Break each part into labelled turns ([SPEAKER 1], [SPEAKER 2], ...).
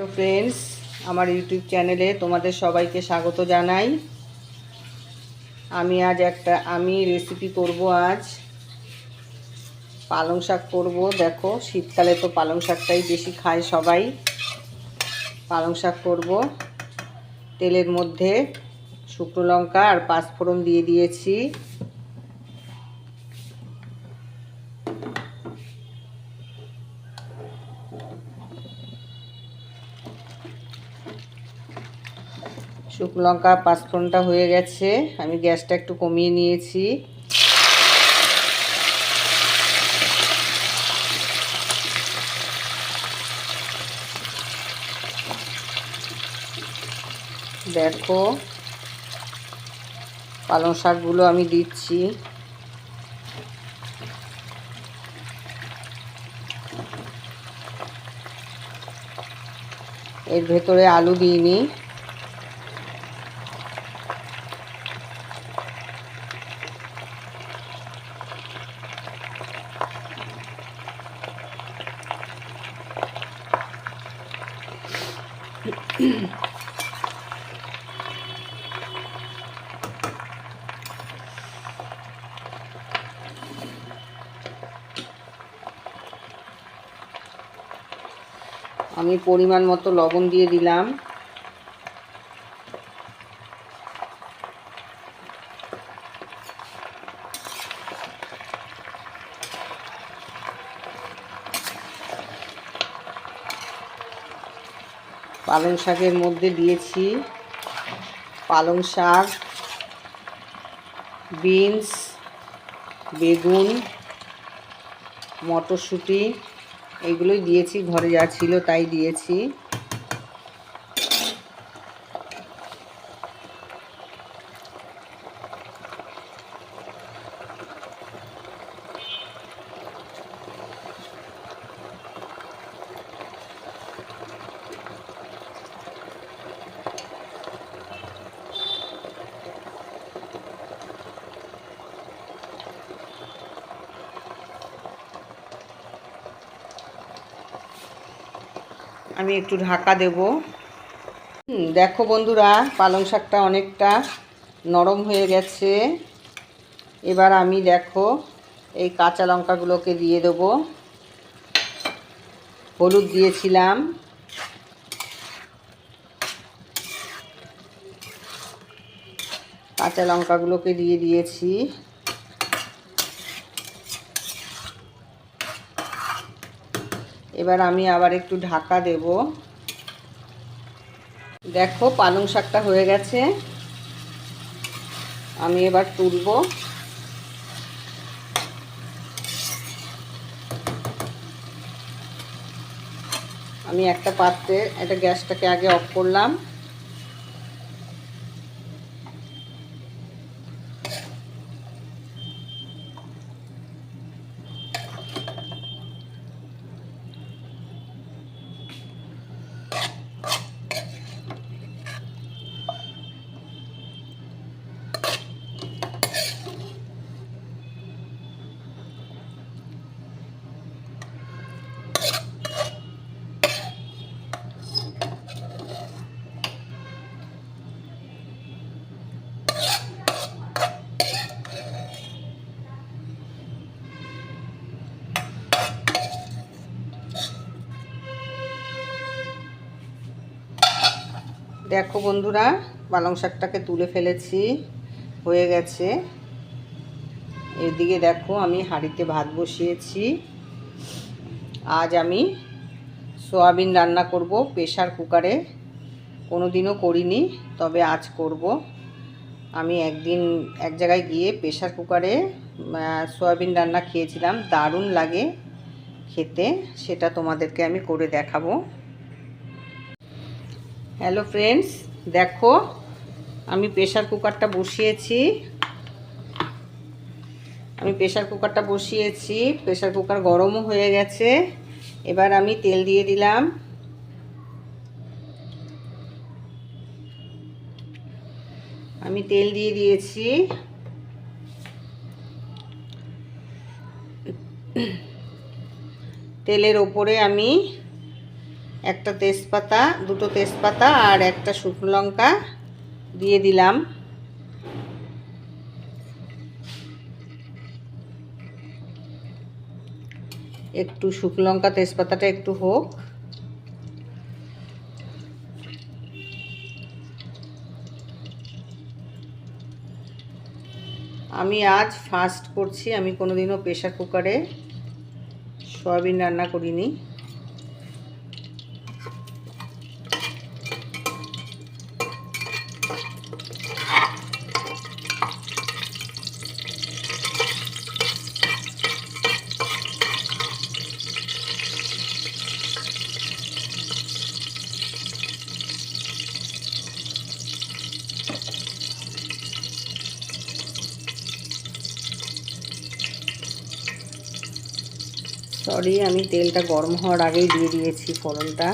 [SPEAKER 1] Hello friends, আমার YouTube চ্যানেলে তোমাদের সবাইকে স্বাগত জানাই। আমি রেসিপি করব। আজ পালং শাক করব। দেখো, শীতকালে তো পালং শাকটাই বেশি খায় সবাই। পালং শাক করব। তেলের মধ্যে শুকনো লঙ্কা আর পাঁচফোড়ন দিয়ে দিয়েছি। শুকনো লঙ্কা পাঁচফোড়নটা হয়ে গেছে, আমি গ্যাসটা একটু কমিয়ে নিয়েছি। দেখো, পালং শাকগুলো আমি দিচ্ছি। এর ভেতরে আলু দিইনি। আমি পরিমাণ মতো লবণ দিয়ে দিলাম। পালং শাকের মধ্যে দিয়েছি পালং শাক, বিনস, বেগুন, মটরশুঁটি, এইগুলোই দিয়েছি। ঘরে যা ছিল তাই দিয়েছি। আমি একটু ঢাকা দেব। দেখো বন্ধুরা, পালং শাকটা অনেকটা নরম হয়ে গেছে। এবার আমি দেখো এই কাঁচা লঙ্কাগুলোকে দিয়ে দেবো। হলুদ দিয়েছিলাম, কাঁচা লঙ্কাগুলোকে দিয়ে দিয়েছি। এবার আমি আবার একটু ঢাকা দেব। দেখো, পালং শাকটা হয়ে গেছে। আমি এবার তুলব। আমি একটা পাত্রে গ্যাসটাকে আগে অফ করলাম। দেখো বন্ধুরা, পালং শাকটাকে তুলে ফেলেছি, হয়ে গেছে। এদিকে দেখো, আমি হাঁড়িতে ভাত বসিয়েছি। আজ আমি সয়াবিন রান্না করব প্রেসার কুকারে। কোনোদিনও করিনি, তবে আজ করব। আমি একদিন এক জায়গায় গিয়ে প্রেসার কুকারে সয়াবিন রান্না খেয়েছিলাম, দারুণ লাগে খেতে। সেটা তোমাদেরকে আমি করে দেখাবো। হ্যালো ফ্রেন্ডস, দেখো আমি প্রেসার কুকারটা বসিয়েছি। প্রেসার কুকার গরমও হয়ে গেছে। এবার আমি তেল দিয়ে দিলাম। আমি তেল দিয়ে দিয়েছি। তেলের ওপরে আমি একটা তেজপাতা, দুটো তেজপাতা আর একটা শুকনো লঙ্কা দিয়ে দিলাম। একটু শুকনো লঙ্কা তেজপাতাটা একটু হোক। আমি আজ ফার্স্ট করছি, আমি কোনোদিনও প্রেসার কুকারে সয়াবিন রান্না করিনি। সরি, আমি তেলটা গরম হওয়ার আগেই দিয়ে দিয়েছি ফোড়নটা।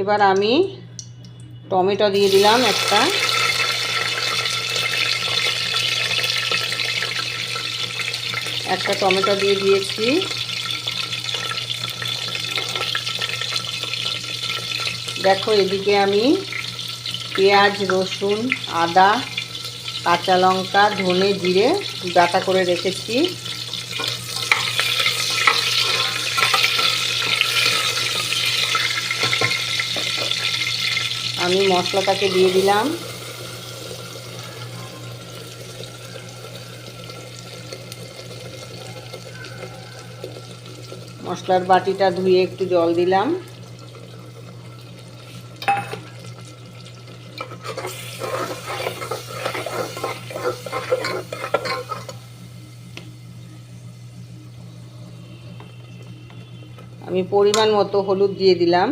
[SPEAKER 1] এবার আমি টমেটো দিয়ে দিলাম একটা টমেটো দিয়ে দিয়েছি। দেখো, এদিকে আমি পেঁয়াজ, রসুন, আদা, কাঁচা লঙ্কা, ধনে, জিরে বাটা করে রেখেছি। আমি মশলাটাকে দিয়ে দিলাম। মশলার বাটিটা ধুয়ে একটু জল দিলাম। আমি পরিমাণ মতো হলুদ দিয়ে দিলাম।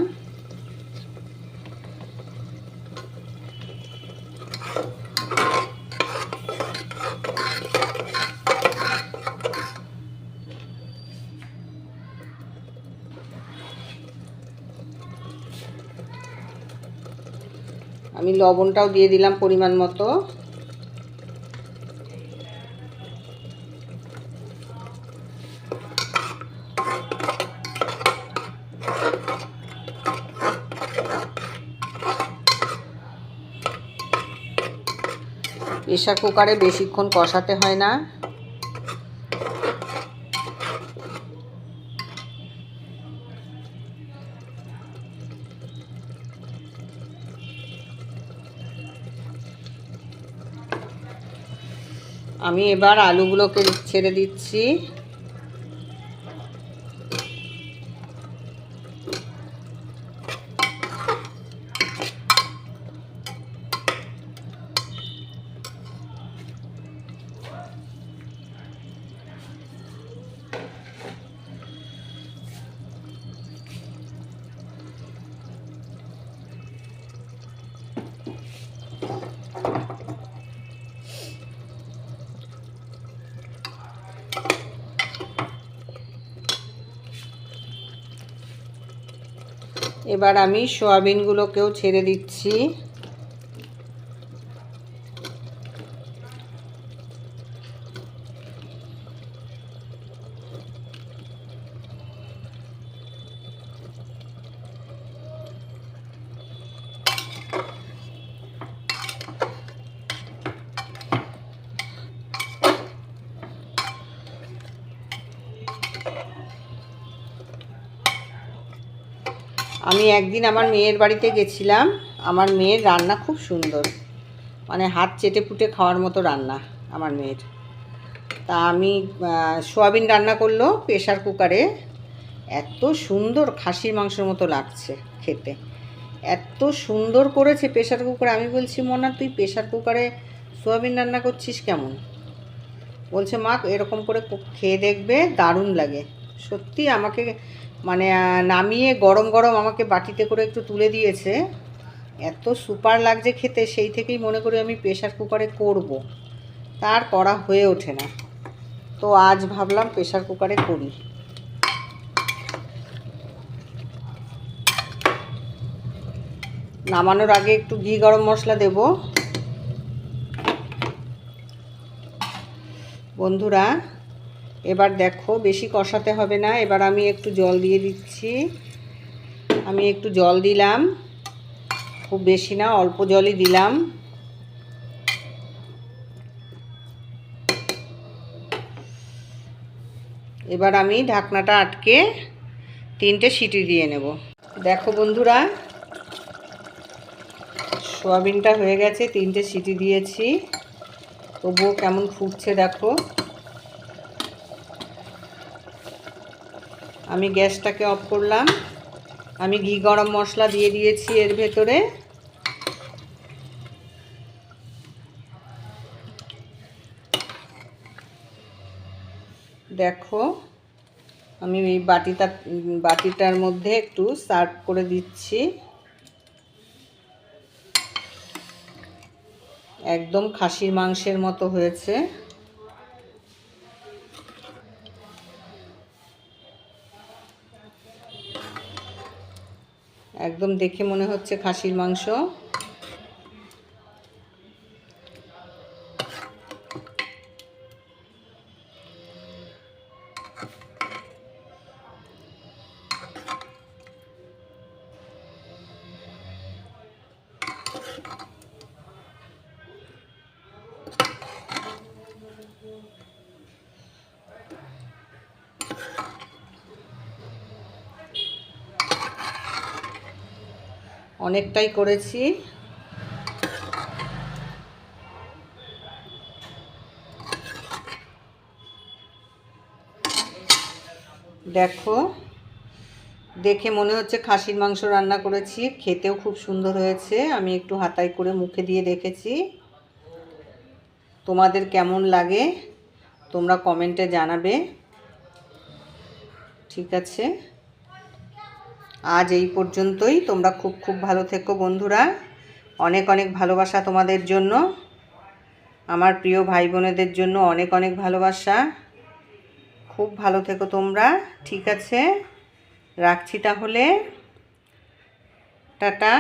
[SPEAKER 1] আমি লবণটাও দিয়ে দিলাম পরিমাণ মতো। প্রেসার কুকারে বেশিক্ষণ কষাতে হয় না। আমি এবার আলুগুলোকে ছেড়ে দিচ্ছি। এবার আমি সয়াবিনগুলোকেও ছেড়ে দিচ্ছি। আমি একদিন আমার মেয়ের বাড়িতে গেছিলাম। আমার মেয়ের রান্না খুব সুন্দর, মানে হাত চেটে পুটে খাওয়ার মতো রান্না আমার মেয়ের। তা আমি সোয়াবিন রান্না করলো প্রেসার কুকারে, এত সুন্দর খাসির মাংসের মতো লাগছে খেতে, এত সুন্দর করেছে প্রেসার কুকারে। আমি বলছি, মোনা তুই প্রেসার কুকারে সোয়াবিন রান্না করছিস কেমন? বলছে, মা এরকম করে খেয়ে দেখবে, দারুণ লাগে। সত্যি আমাকে মানে নামিয়ে গরম গরম আমাকে বাটিতে করে একটু তুলে দিয়েছে, এত সুপার লাগছে খেতে। সেই থেকেই মনে করি আমি প্রেসার কুকারে করব। তার করা হয়ে ওঠে না। তো আজ ভাবলাম প্রেসার কুকারে করি। নামানোর আগে একটু ঘি গরম মশলা দেব। বন্ধুরা এবার দেখো, বেশি কষাতে হবে না। এবার আমি একটু জল দিয়ে দিচ্ছি। আমি একটু জল দিলাম, খুব বেশি না, অল্প জলই দিলাম। এবার আমি ঢাকনাটা আটকে 3টে সিটি দিয়ে নেব। দেখো বন্ধুরা, সোয়াবিনটা হয়ে গেছে, 3টে সিটি দিয়েছি, তবুও কেমন ফুটছে দেখো। আমি গ্যাসটাকে অফ করলাম। আমি ঘি গরম মশলা দিয়ে দিয়েছি এর ভেতরে। দেখো আমি এই বাটিটার মধ্যে একটু সার্ভ করে দিচ্ছি। একদম খাসির মাংসের মতো হয়েছে। একদম দেখে মনে হচ্ছে খাসির মাংস। অনেকটাই করেছি। দেখো দেখে মনে হচ্ছে খাসির মাংস রান্না করেছি, খেতেও খুব সুন্দর হয়েছে। আমি একটু হাতাই করে মুখে দিয়ে দেখেছি। তোমাদের কেমন লাগে তোমরা কমেন্টে জানাবে। ঠিক আছে, আজ এই পর্যন্তই। তোমরা খুব খুব ভালো থেকো বন্ধুরা। অনেক অনেক ভালোবাসা তোমাদের জন্য, আমার প্রিয় ভাই বোনেদের জন্য অনেক অনেক ভালোবাসা। খুব ভালো থেকো তোমরা। ঠিক আছে, রাখছি তাহলে, টাটা।